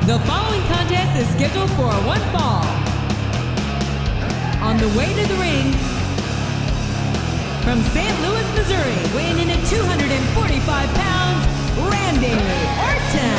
The following contest is scheduled for one fall. On the way to the ring, from St. Louis, Missouri, weighing in at 245 pounds, Randy Orton.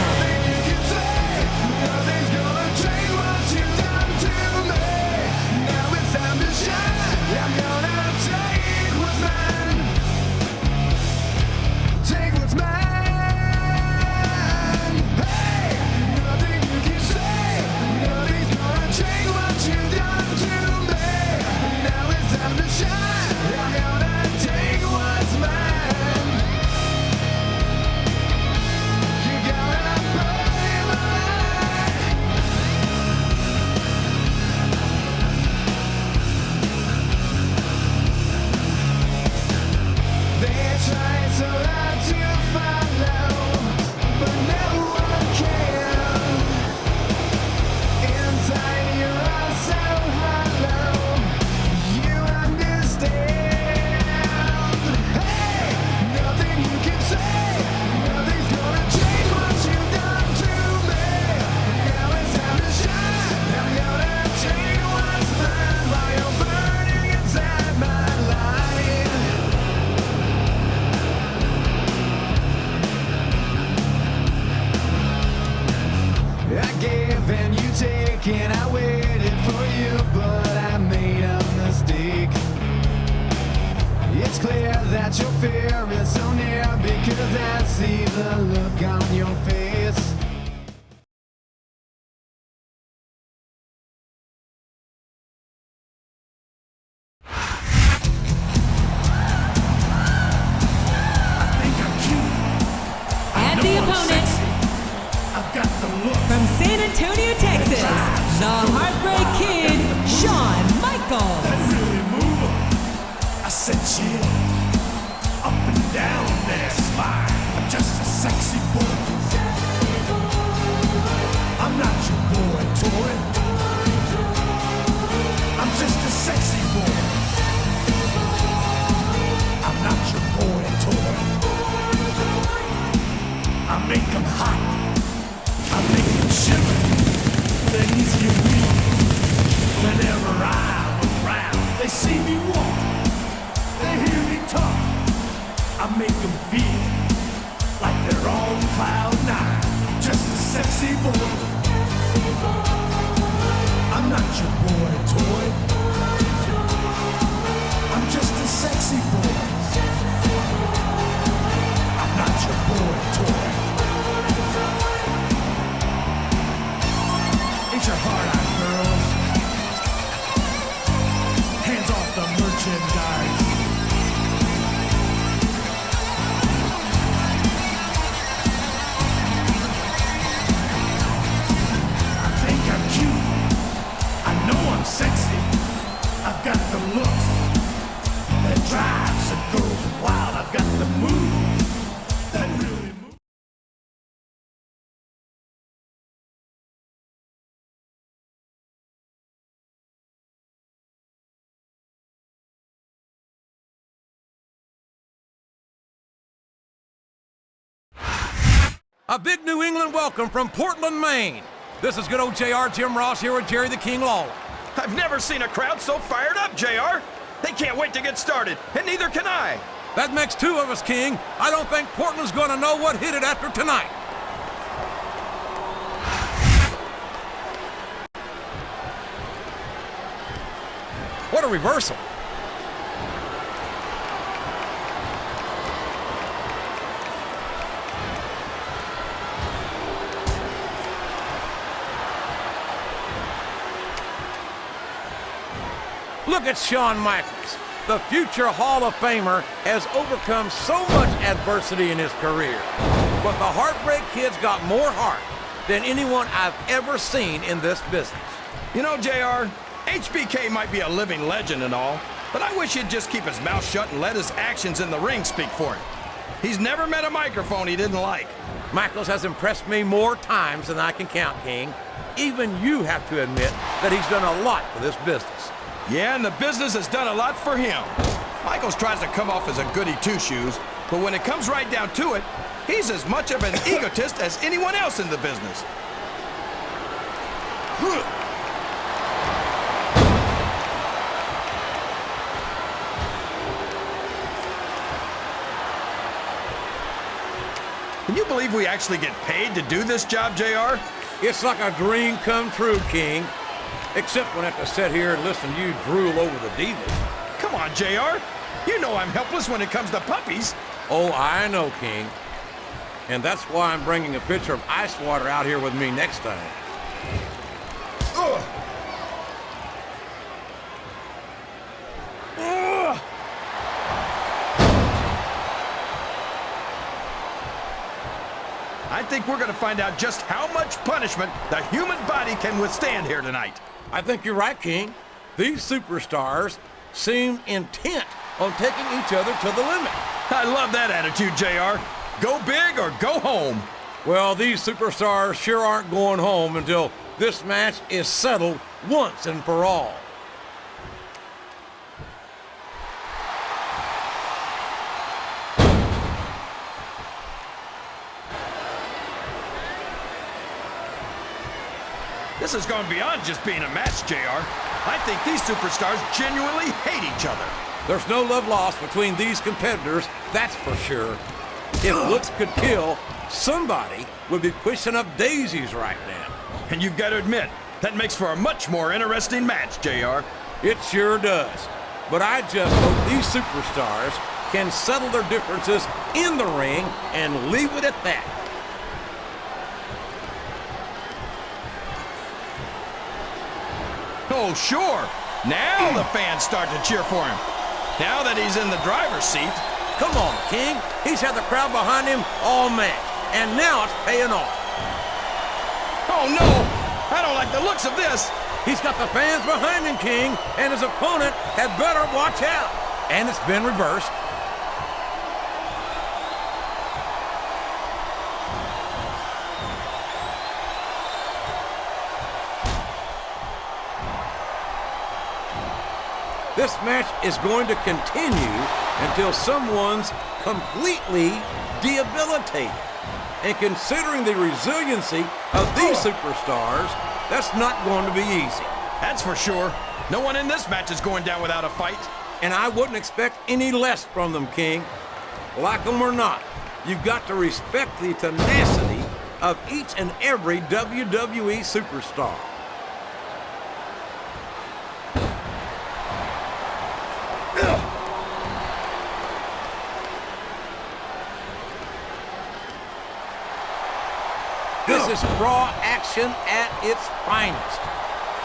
And I waited for you, but I made a mistake. It's clear that your fear is so near because I see the look on your face. I think I'm cute. And the opponent, I've got the look. from San Antonio, Texas, the Heartbreak Kid, Shawn Michaels. Really move 'em. I said chill. Up and down their spine. I'm just a sexy boy. I'm not your boy toy. I'm just a sexy boy. I'm not your boy toy. I make 'em hot. I make 'em shiver. Then easy and weak. Whenever I'm around, they see me walk. They hear me talk. I make them feel like they're on cloud nine. Just a sexy boy. I'm not your boy toy. I'm just a sexy boy. I'm not your boy toy. Ain't your heart out, girls? Hands off the merchandise. I think I'm cute. I know I'm sexy. I've got the looks that drives a girl wild. I've got the moves that really move. A big New England welcome from Portland, Maine. This is good old JR Jim Ross here with Jerry the King Lawler. I've never seen a crowd so fired up, JR. They can't wait to get started, and neither can I. That makes two of us, King. I don't think Portland's going to know what hit it after tonight. What a reversal. Look at Shawn Michaels. The future Hall of Famer has overcome so much adversity in his career. But the Heartbreak Kid's got more heart than anyone I've ever seen in this business. You know, JR, HBK might be a living legend and all, but I wish he'd just keep his mouth shut and let his actions in the ring speak for him. He's never met a microphone he didn't like. Michaels has impressed me more times than I can count, King. Even you have to admit that he's done a lot for this business. Yeah, and the business has done a lot for him. Michaels tries to come off as a goody two-shoes, but when it comes right down to it, he's as much of an egotist as anyone else in the business. Can you believe we actually get paid to do this job, JR? It's like a dream come true, King. Except when I have to sit here and listen to you drool over the divas. Come on, JR. You know I'm helpless when it comes to puppies. Oh, I know, King. And that's why I'm bringing a pitcher of ice water out here with me next time. Ugh. Ugh. I think we're going to find out just how much punishment the human body can withstand here tonight. I think you're right, King. These superstars seem intent on taking each other to the limit. I love that attitude, JR. Go big or go home. Well, these superstars sure aren't going home until this match is settled once and for all. This has gone beyond just being a match, JR. I think these superstars genuinely hate each other. There's no love lost between these competitors, that's for sure. If looks could kill, somebody would be pushing up daisies right now. And you've got to admit, that makes for a much more interesting match, JR. It sure does. But I just hope these superstars can settle their differences in the ring and leave it at that. Oh, sure. Now the fans start to cheer for him. Now that he's in the driver's seat. Come on, King. He's had the crowd behind him all match, and now it's paying off. Oh, no. I don't like the looks of this. He's got the fans behind him, King, and his opponent had better watch out. And it's been reversed. This match is going to continue until someone's completely debilitated. And considering the resiliency of these superstars, that's not going to be easy. That's for sure. No one in this match is going down without a fight. And I wouldn't expect any less from them, King. Like them or not, you've got to respect the tenacity of each and every WWE superstar. This is Raw action at its finest.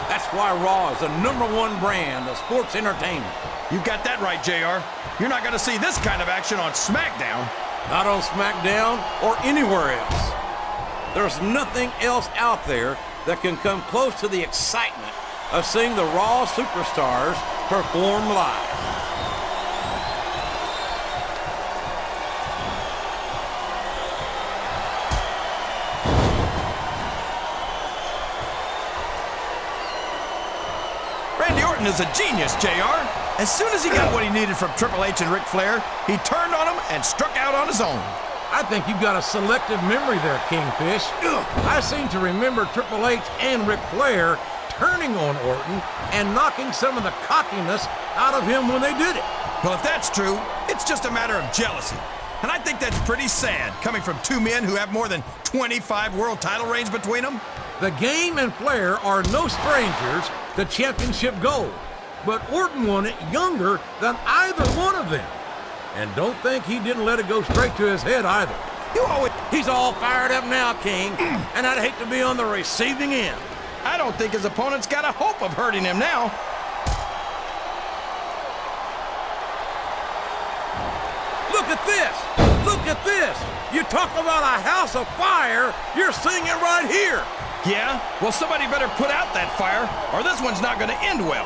That's why Raw is the #1 brand of sports entertainment. You got that right, JR. You're not going to see this kind of action on SmackDown. Not on SmackDown or anywhere else. There's nothing else out there that can come close to the excitement of seeing the Raw superstars perform live. Orton is a genius, JR. As soon as he got what he needed from Triple H and Ric Flair, he turned on him and struck out on his own. I think you've got a selective memory there, Kingfish. I seem to remember Triple H and Ric Flair turning on Orton and knocking some of the cockiness out of him when they did it. Well, if that's true, it's just a matter of jealousy. And I think that's pretty sad, coming from two men who have more than 25 world title reigns between them. The Game and Flair are no strangers to championship gold, but Orton won it younger than either one of them. And don't think he didn't let it go straight to his head either. He's all fired up now, King, and I'd hate to be on the receiving end. I don't think his opponent's got a hope of hurting him now. Look at this! Look at this! You talk about a house of fire, you're seeing it right here! Yeah? Well, somebody better put out that fire, or this one's not going to end well.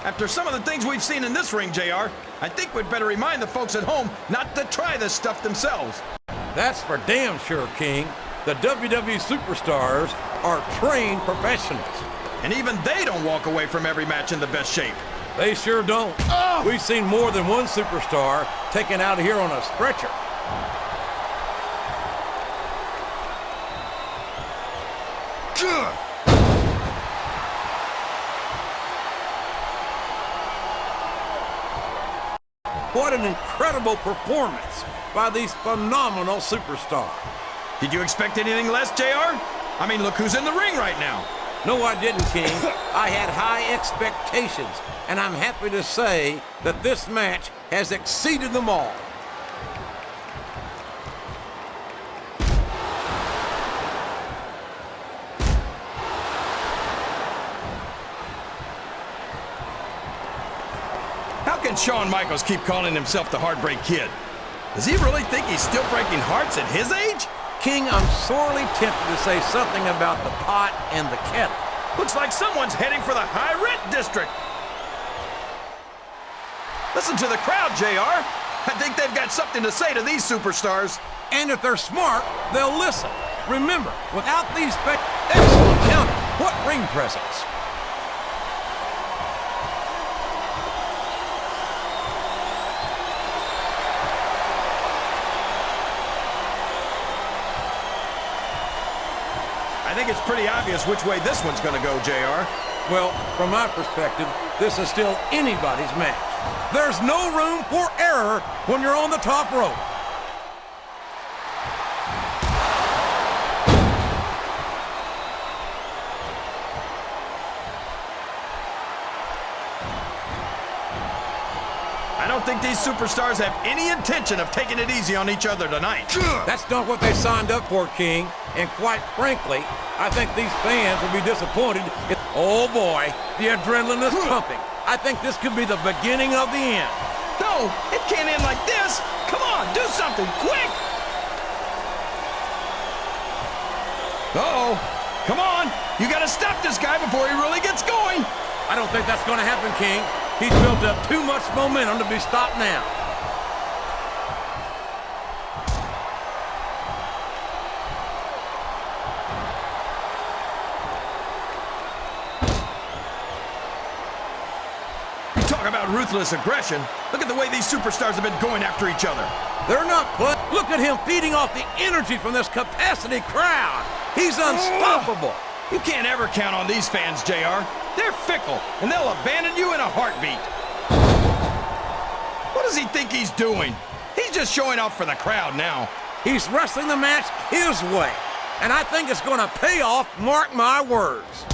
After some of the things we've seen in this ring, JR, I think we'd better remind the folks at home not to try this stuff themselves. That's for damn sure, King. The WWE superstars are trained professionals. And even they don't walk away from every match in the best shape. They sure don't. Oh! We've seen more than one superstar taken out of here on a stretcher. Ugh. What an incredible performance by these phenomenal superstars. Did you expect anything less, JR? I mean, look who's in the ring right now. No, I didn't, King. I had high expectations, and I'm happy to say that this match has exceeded them all. How can Shawn Michaels keep calling himself the Heartbreak Kid? Does he really think he's still breaking hearts at his age? King, I'm sorely tempted to say something about the pot and the kettle. Looks like someone's heading for the high rent district. Listen to the crowd, JR. I think they've got something to say to these superstars. And if they're smart, they'll listen. Remember, without these excellent counter, what ring presence? I think it's pretty obvious which way this one's gonna go, JR. Well, from my perspective, this is still anybody's match. There's no room for error when you're on the top rope. I don't think these superstars have any intention of taking it easy on each other tonight. That's not what they signed up for, King. And quite frankly, I think these fans will be disappointed if... Oh boy, the adrenaline is pumping. I think this could be the beginning of the end. No, it can't end like this. Come on, do something, quick! Uh-oh, come on. You gotta stop this guy before he really gets going. I don't think that's gonna happen, King. He's built up too much momentum to be stopped now. Talk about ruthless aggression. Look at the way these superstars have been going after each other. They're not playing. Look at him feeding off the energy from this capacity crowd. He's unstoppable. You can't ever count on these fans, JR. They're fickle, and they'll abandon you in a heartbeat. What does he think he's doing? He's just showing off for the crowd now. He's wrestling the match his way. And I think it's going to pay off, mark my words.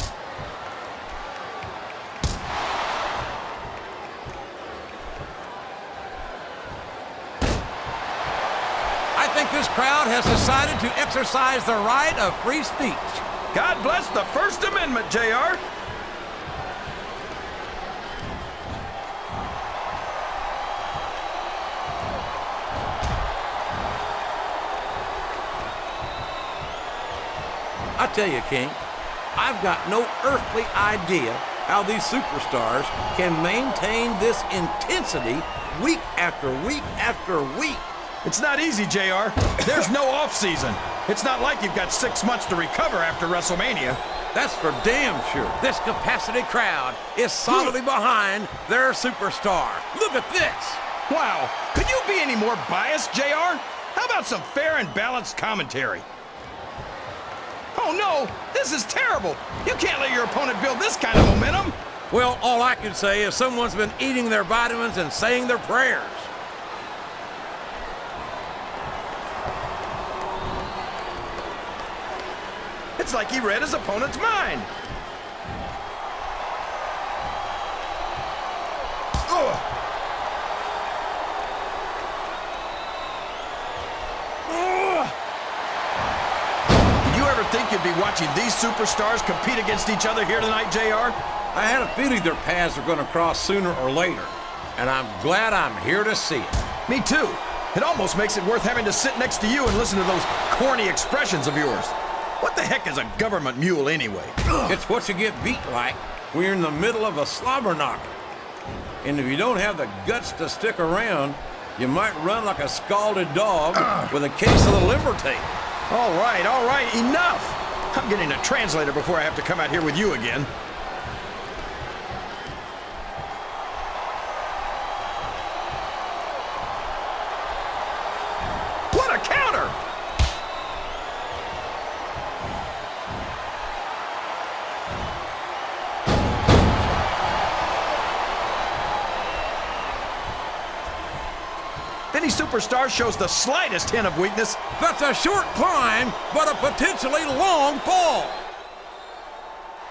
I think this crowd has decided to exercise the right of free speech. God bless the First Amendment, JR. I tell you, King, I've got no earthly idea how these superstars can maintain this intensity week after week after week. It's not easy, JR. There's no off-season. It's not like you've got 6 months to recover after WrestleMania. That's for damn sure. This capacity crowd is solidly behind their superstar. Look at this. Wow. Could you be any more biased, JR? How about some fair and balanced commentary? Oh, no. This is terrible. You can't let your opponent build this kind of momentum. Well, all I can say is someone's been eating their vitamins and saying their prayers. It's like he read his opponent's mind. Ugh. Ugh. Did you ever think you'd be watching these superstars compete against each other here tonight, JR? I had a feeling their paths were going to cross sooner or later, and I'm glad I'm here to see it. Me too. It almost makes it worth having to sit next to you and listen to those corny expressions of yours. What the heck is a government mule anyway? Ugh. It's what you get beat like when you're in the middle of a slobber knocker. And if you don't have the guts to stick around, you might run like a scalded dog with a case of the liver tape. All right, enough! I'm getting a translator before I have to come out here with you again. superstar shows the slightest hint of weakness. That's a short climb, but a potentially long fall.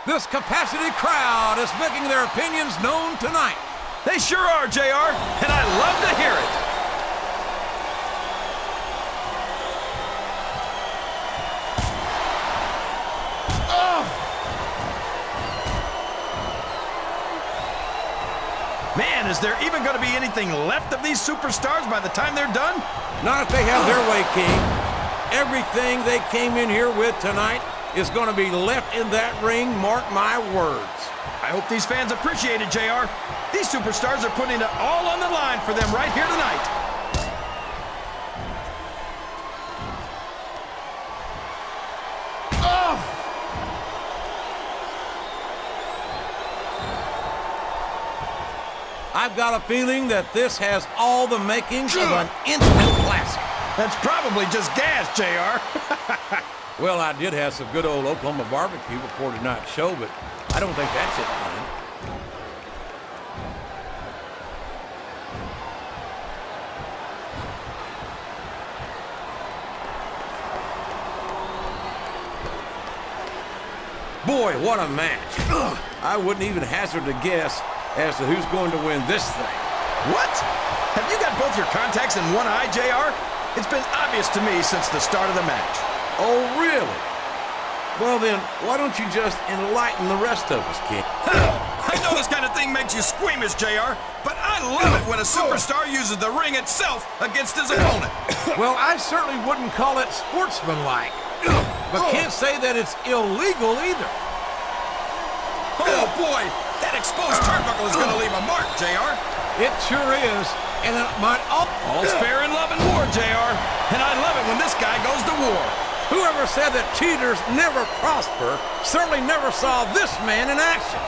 This capacity crowd is making their opinions known tonight. They sure are, JR, and I love to hear it. Man, is there even going to be anything left of these superstars by the time they're done? Not if they have their way, King. Everything they came in here with tonight is going to be left in that ring, mark my words. I hope these fans appreciate it, JR. These superstars are putting it all on the line for them right here tonight. I've got a feeling that this has all the makings of an instant classic. That's probably just gas, JR. Well, I did have some good old Oklahoma barbecue before tonight's show, but I don't think that's it, man. Boy, what a match. I wouldn't even hazard a guess as to who's going to win this thing. What? Have you got both your contacts in one eye, JR? It's been obvious to me since the start of the match. Oh, really? Well then, why don't you just enlighten the rest of us, kid? I know this kind of thing makes you squeamish, JR, but I love it when a superstar uses the ring itself against his opponent. Well, I certainly wouldn't call it sportsmanlike, but can't say that it's illegal either. Oh boy, that exposed turnbuckle is going to leave a mark, JR. It sure is, and it might all... All's fair in love and war, JR, and I love it when this guy goes to war. Whoever said that cheaters never prosper certainly never saw this man in action.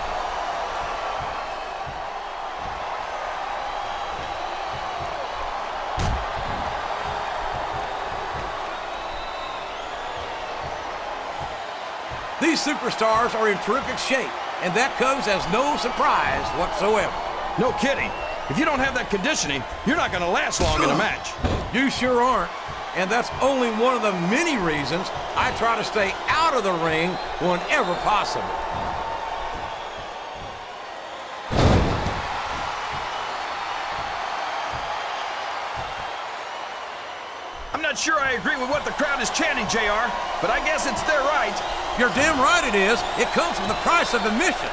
These superstars are in terrific shape, and that comes as no surprise whatsoever. No kidding. If you don't have that conditioning, you're not going to last long in a match. You sure aren't. And that's only one of the many reasons I try to stay out of the ring whenever possible. I'm not sure I agree with what the crowd is chanting, JR, but I guess it's their right. You're damn right it is. It comes from the price of admission.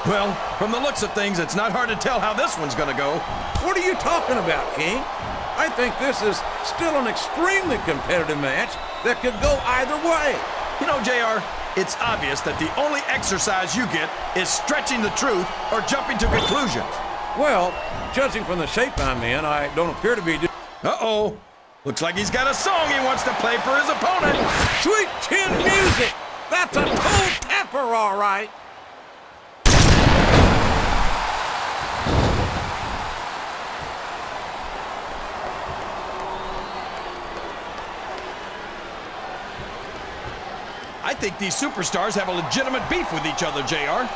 Well, from the looks of things, it's not hard to tell how this one's going to go. What are you talking about, King? I think this is still an extremely competitive match that could go either way. You know, JR, it's obvious that the only exercise you get is stretching the truth or jumping to conclusions. Well, judging from the shape I'm in, I don't appear to be... Uh-oh. Looks like he's got a song he wants to play for his opponent. Sweet chin music! That's a toe tapper, all right. I think these superstars have a legitimate beef with each other, JR.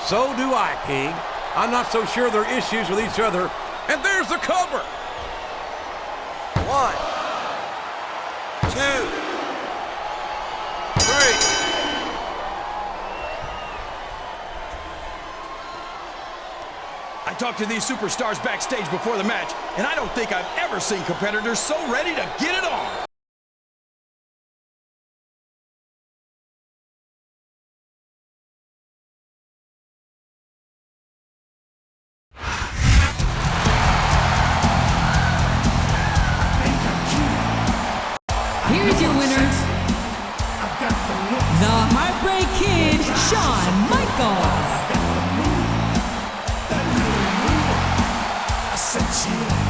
So do I, King. I'm not so sure they're issues with each other. And there's the cover. 1, 2, 3. I talked to these superstars backstage before the match, and I don't think I've ever seen competitors so ready to get it on. Here's your winner, the Heartbreak Kid, Shawn Michaels. I said,